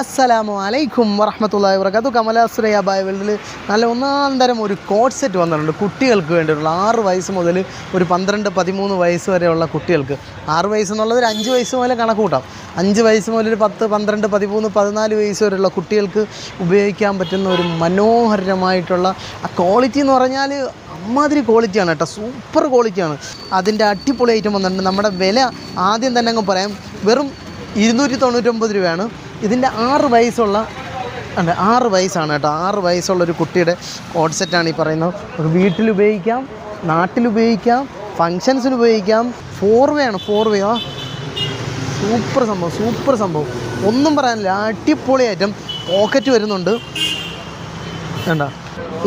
അസ്സലാമു അലൈക്കും വറഹ്മത്തുള്ളാഹി വബറകാതുഹു. കമല സുരയ്യ ബായ് വേൾഡിൽ നല്ല ഒന്നാം തരം ഒരു കോട്ട് സെറ്റ് വന്നിട്ടുണ്ട് കുട്ടികൾക്ക് വേണ്ടിയിട്ടുള്ള 6 വയസ്സ് മുതൽ ഒരു 12-13 വയസ്സ് വരെയുള്ള കുട്ടികൾക്ക്. 6 വയസ്സെന്നുള്ളത് ഒരു 5 വയസ്സ് മുതൽ കണക്ക് കൂട്ടാം. 5 വയസ്സ് മുതൽ ഒരു 10, 12, 13, 14 വയസ്സ് വരെയുള്ള കുട്ടികൾക്ക് ഉപയോഗിക്കാൻ പറ്റുന്ന ഒരു മനോഹരമായിട്ടുള്ള ആ ക്വാളിറ്റി എന്ന് പറഞ്ഞാൽ അമ്മാതിരി ക്വാളിറ്റിയാണ് കേട്ടോ, സൂപ്പർ ക്വാളിറ്റിയാണ്. അതിൻ്റെ അടിപൊളി ഐറ്റം വന്നിട്ടുണ്ട്. നമ്മുടെ വില ആദ്യം തന്നെ അങ്ങ് പറയാം, വെറും 299 രൂപയാണ്. ഇതിൻ്റെ 6 വയസ്സുള്ള 6 വയസ്സാണ് കേട്ടോ. 6 വയസ്സുള്ളൊരു കുട്ടിയുടെ കോട്ട് സെറ്റാണ് ഈ പറയുന്നത്. നമുക്ക് വീട്ടിലുപയോഗിക്കാം, നാട്ടിലുപയോഗിക്കാം, ഫങ്ഷൻസിന് ഉപയോഗിക്കാം. 4 വേ ആണ്, 4 വേ. സൂപ്പർ സംഭവം ഒന്നും പറയാനില്ല. അടിപൊളി ഐറ്റം. പോക്കറ്റ് വരുന്നുണ്ട് വേണ്ട.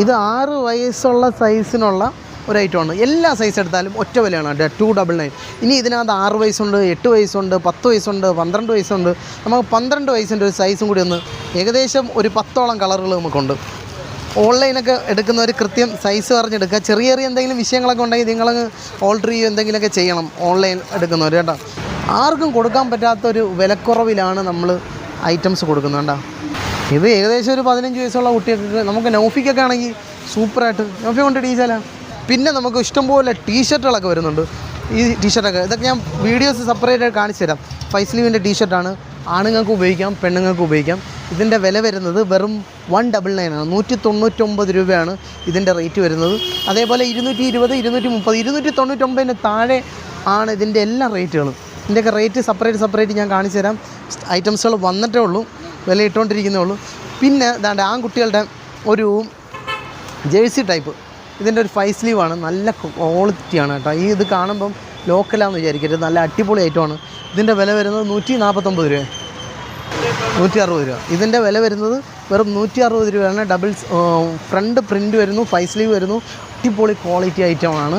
ഇത് 6 വയസ്സുള്ള സൈസിനുള്ള ഒരു ഐറ്റമാണ്. എല്ലാ സൈസ് എടുത്താലും ഒറ്റ വിലയാണ് കേട്ടോ, 299. ഇനി ഇതിനകത്ത് 6 വയസ്സുണ്ട്, 8 വയസ്സുണ്ട്, 10 വയസ്സുണ്ട്, 12 വയസ്സുണ്ട്. നമുക്ക് 12 വയസ്സിൻ്റെ ഒരു സൈസും കൂടി ഒന്ന് ഏകദേശം ഒരു 10ഓളം കളറുകൾ നമുക്കുണ്ട്. ഓൺലൈനൊക്കെ എടുക്കുന്നവർ കൃത്യം സൈസ് പറഞ്ഞെടുക്കുക. ചെറിയ എന്തെങ്കിലും വിഷയങ്ങളൊക്കെ ഉണ്ടെങ്കിൽ നിങ്ങൾ ഓൾട്ടർ ചെയ്യുക, എന്തെങ്കിലുമൊക്കെ ചെയ്യണം ഓൺലൈൻ എടുക്കുന്നവർ കേട്ടോ. ആർക്കും കൊടുക്കാൻ പറ്റാത്തൊരു വിലക്കുറവിലാണ് നമ്മൾ ഐറ്റംസ് കൊടുക്കുന്നത് കേട്ടോ. ഇത് ഏകദേശം ഒരു 15 വയസ്സുള്ള കുട്ടികൾക്ക്, നമുക്ക് നൗഫിക്കൊക്കെ ആണെങ്കിൽ സൂപ്പറായിട്ട് നൗഫി കൊണ്ട് ഡീസലാണ്. പിന്നെ നമുക്ക് ഇഷ്ടംപോലെ ടീഷർട്ടുകളൊക്കെ വരുന്നുണ്ട്. ഈ ടീഷർട്ടൊക്കെ ഇതൊക്കെ ഞാൻ വീഡിയോസ് സെപ്പറേറ്റ് ആയിട്ട് കാണിച്ചു തരാം. 5 സ്ലീവിൻ്റെ ടീഷർട്ടാണ്. ആണുങ്ങൾക്ക് ഉപയോഗിക്കാം, പെണ്ണുങ്ങൾക്ക് ഉപയോഗിക്കാം. ഇതിൻ്റെ വില വരുന്നത് വെറും 199 ആണ്. 199 രൂപയാണ് ഇതിൻ്റെ റേറ്റ് വരുന്നത്. അതേപോലെ 220, 230, 299 താഴെ ആണ് ഇതിൻ്റെ എല്ലാ റേറ്റുകളും. ഇതിൻ്റെയൊക്കെ റേറ്റ് സെപ്പറേറ്റ് ഞാൻ കാണിച്ചു തരാം. ഐറ്റംസുകൾ വന്നിട്ടേ ഉള്ളൂ, വില ഇട്ടുകൊണ്ടിരിക്കുന്നേ ഉള്ളൂ. പിന്നെ ഇതാണ്ട് ആൺകുട്ടികളുടെ ഒരു ജേഴ്സി ടൈപ്പ്, ഇതിൻ്റെ ഒരു 5 സ്ലീവാണ്. നല്ല ക്വാളിറ്റിയാണ് കേട്ടോ. ഇത് കാണുമ്പം ലോക്കലാണെന്ന് വിചാരിക്കരുത്, നല്ല അടിപൊളി ഐറ്റമാണ്. ഇതിൻ്റെ വില വരുന്നത് 149 രൂപ, 160 രൂപ. ഇതിൻ്റെ വില വരുന്നത് വെറും 160 രൂപയാണ്. ഡബിൾ ഫ്രണ്ട് പ്രിൻ്റ് വരുന്നു, 5 സ്ലീവ് വരുന്നു. അടിപൊളി ക്വാളിറ്റി ഐറ്റമാണ്.